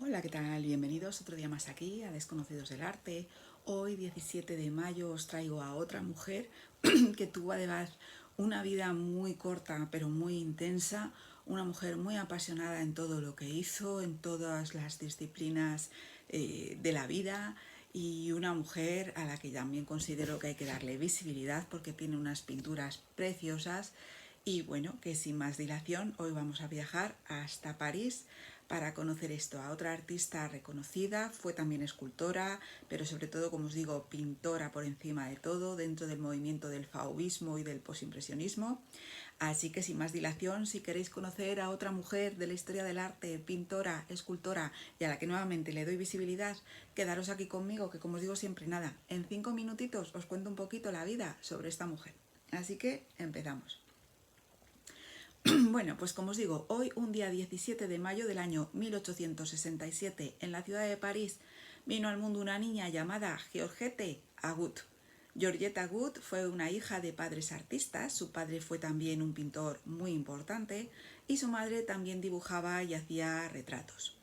Hola, ¿qué tal? Bienvenidos otro día más aquí a Desconocidos del Arte. Hoy, 17 de mayo, os traigo a otra mujer que tuvo además una vida muy corta pero muy intensa, una mujer muy apasionada en todo lo que hizo, en todas las disciplinas de la vida, y una mujer a la que también considero que hay que darle visibilidad porque tiene unas pinturas preciosas. Y bueno, que sin más dilación, hoy vamos a viajar hasta París para conocer esto a otra artista reconocida. Fue también escultora, pero sobre todo, como os digo, pintora por encima de todo, dentro del movimiento del fauvismo y del posimpresionismo. Así que sin más dilación, si queréis conocer a otra mujer de la historia del arte, pintora, escultora, y a la que nuevamente le doy visibilidad, quedaros aquí conmigo, que como os digo siempre, nada, en 5 minutitos os cuento un poquito la vida sobre esta mujer. Así que empezamos. Bueno, pues como os digo, hoy, un día 17 de mayo del año 1867, en la ciudad de París, vino al mundo una niña llamada Georgette Agut. Georgette Agut fue una hija de padres artistas. Su padre fue también un pintor muy importante y su madre también dibujaba y hacía retratos.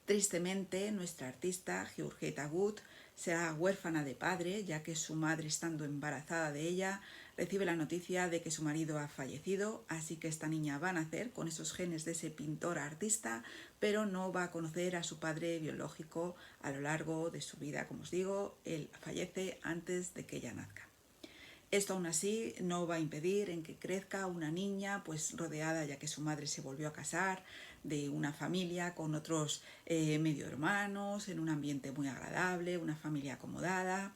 Tristemente, nuestra artista, Georgette Agut, será huérfana de padre, ya que su madre, estando embarazada de ella, recibe la noticia de que su marido ha fallecido, así que esta niña va a nacer con esos genes de ese pintor artista, pero no va a conocer a su padre biológico a lo largo de su vida. Como os digo, él fallece antes de que ella nazca. Esto aún así no va a impedir en que crezca una niña pues rodeada, ya que su madre se volvió a casar, de una familia con otros medio hermanos, en un ambiente muy agradable, una familia acomodada.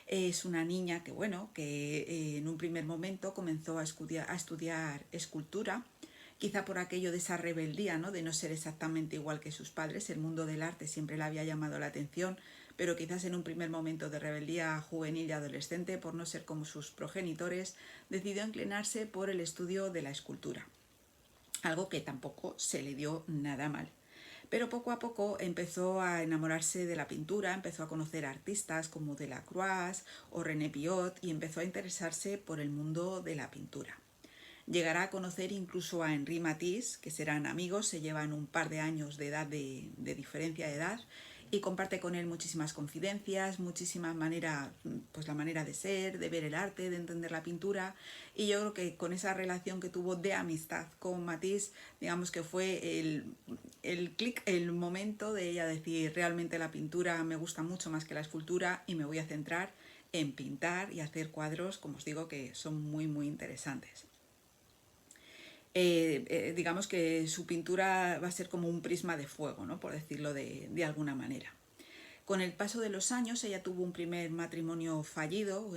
Es una niña que, bueno, que en un primer momento comenzó a estudiar escultura, quizá por aquello de esa rebeldía, ¿no?, de no ser exactamente igual que sus padres. El mundo del arte siempre le había llamado la atención, pero quizás en un primer momento de rebeldía juvenil y adolescente, por no ser como sus progenitores, decidió inclinarse por el estudio de la escultura, algo que tampoco se le dio nada mal. Pero poco a poco empezó a enamorarse de la pintura, empezó a conocer artistas como Delacroix o René Piot y empezó a interesarse por el mundo de la pintura. Llegará a conocer incluso a Henri Matisse, que serán amigos, se llevan un par de años de diferencia de edad, y comparte con él muchísimas confidencias, muchísimas maneras, pues la manera de ser, de ver el arte, de entender la pintura. Y yo creo que con esa relación que tuvo de amistad con Matisse, digamos que fue el clic, el momento de ella decir: realmente la pintura me gusta mucho más que la escultura y me voy a centrar en pintar y hacer cuadros, como os digo, que son muy muy interesantes. Digamos que su pintura va a ser como un prisma de fuego, ¿no?, por decirlo de alguna manera. Con el paso de los años, ella tuvo un primer matrimonio fallido,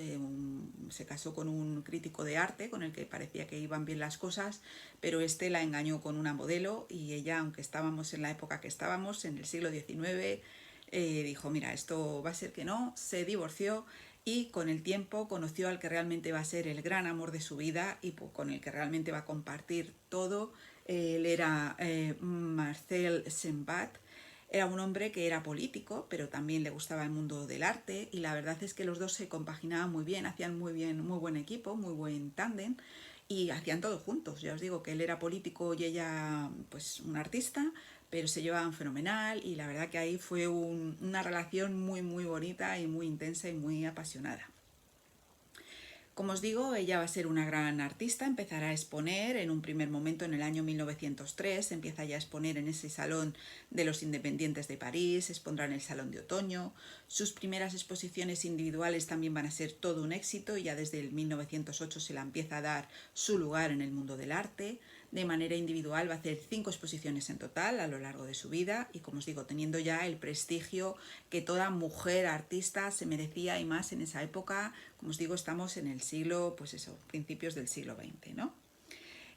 se casó con un crítico de arte con el que parecía que iban bien las cosas, pero este la engañó con una modelo y ella, aunque estábamos en la época que estábamos, en el siglo XIX, dijo: mira, esto va a ser que no, se divorció y con el tiempo conoció al que realmente va a ser el gran amor de su vida y con el que realmente va a compartir todo. Él era Marcel Sembat. Era un hombre que era político, pero también le gustaba el mundo del arte, y la verdad es que los dos se compaginaban muy bien, hacían muy bien, muy buen equipo, muy buen tándem, y hacían todo juntos. Ya os digo que él era político y ella pues un artista, pero se llevaban fenomenal, y la verdad que ahí fue una relación muy muy bonita y muy intensa y muy apasionada. Como os digo, ella va a ser una gran artista, empezará a exponer en un primer momento en el año 1903, empieza ya a exponer en ese Salón de los Independientes de París, expondrá en el Salón de Otoño. Sus primeras exposiciones individuales también van a ser todo un éxito, y ya desde el 1908 se la empieza a dar su lugar en el mundo del arte. De manera individual va a hacer 5 exposiciones en total a lo largo de su vida, y como os digo, teniendo ya el prestigio que toda mujer artista se merecía, y más en esa época. Como os digo, estamos en el siglo, pues eso, principios del siglo XX, ¿no?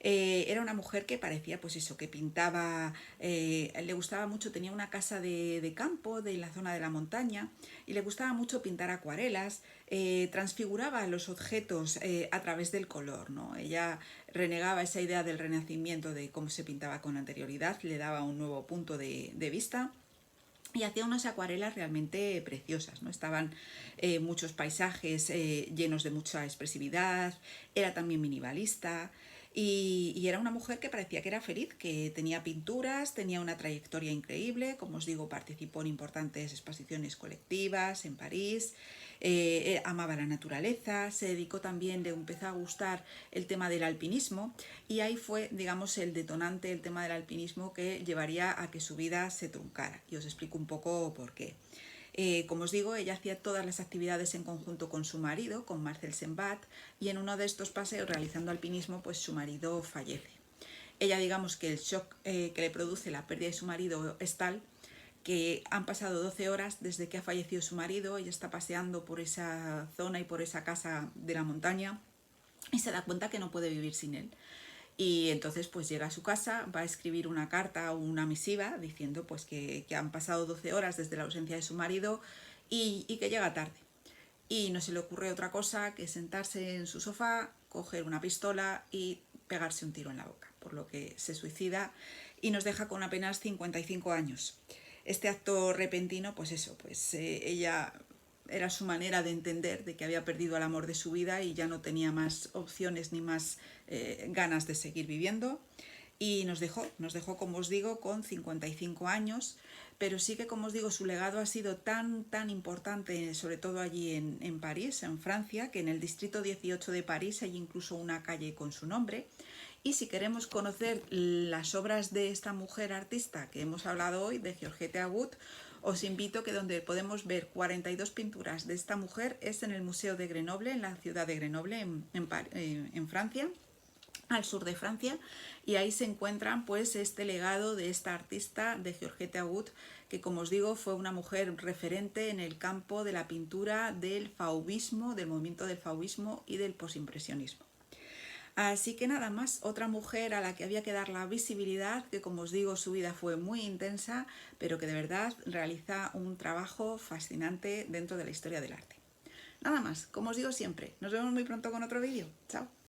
Era una mujer que parecía, pues eso, que pintaba, le gustaba mucho, tenía una casa de campo de la zona de la montaña, y le gustaba mucho pintar acuarelas, transfiguraba los objetos a través del color, ¿no? Ella renegaba esa idea del renacimiento, de cómo se pintaba con anterioridad, le daba un nuevo punto de vista, y hacía unas acuarelas realmente preciosas, ¿no? Estaban muchos paisajes llenos de mucha expresividad. Era también minimalista. y era una mujer que parecía que era feliz, que tenía pinturas, tenía una trayectoria increíble, como os digo, participó en importantes exposiciones colectivas en París, amaba la naturaleza, se dedicó también, le empezó a gustar el tema del alpinismo y ahí fue, digamos, el detonante, el tema del alpinismo que llevaría a que su vida se truncara. Y os explico un poco por qué. Como os digo, ella hacía todas las actividades en conjunto con su marido, con Marcel Sembat, y en uno de estos paseos realizando alpinismo, pues su marido fallece. Ella, digamos que el shock que le produce la pérdida de su marido es tal que han pasado 12 horas desde que ha fallecido su marido, ella está paseando por esa zona y por esa casa de la montaña y se da cuenta que no puede vivir sin él. Y entonces pues llega a su casa, va a escribir una carta o una misiva diciendo pues que han pasado 12 horas desde la ausencia de su marido y que llega tarde. Y no se le ocurre otra cosa que sentarse en su sofá, coger una pistola y pegarse un tiro en la boca, por lo que se suicida y nos deja con apenas 55 años. Este acto repentino, pues eso, pues ella era su manera de entender de que había perdido el amor de su vida y ya no tenía más opciones ni más ganas de seguir viviendo. Y nos dejó, como os digo, con 55 años, pero sí que, como os digo, su legado ha sido tan importante, sobre todo allí en París, en Francia, que en el distrito 18 de París hay incluso una calle con su nombre. Y si queremos conocer las obras de esta mujer artista que hemos hablado hoy, de Georgette Agut, os invito que donde podemos ver 42 pinturas de esta mujer es en el Museo de Grenoble, en la ciudad de Grenoble, en Francia, al sur de Francia, y ahí se encuentran pues este legado de esta artista, de Georgette Agut, que como os digo fue una mujer referente en el campo de la pintura del fauvismo, del movimiento del fauvismo y del posimpresionismo. Así que nada más, otra mujer a la que había que dar la visibilidad, que como os digo su vida fue muy intensa, pero que de verdad realiza un trabajo fascinante dentro de la historia del arte. Nada más, como os digo siempre, nos vemos muy pronto con otro vídeo. Chao.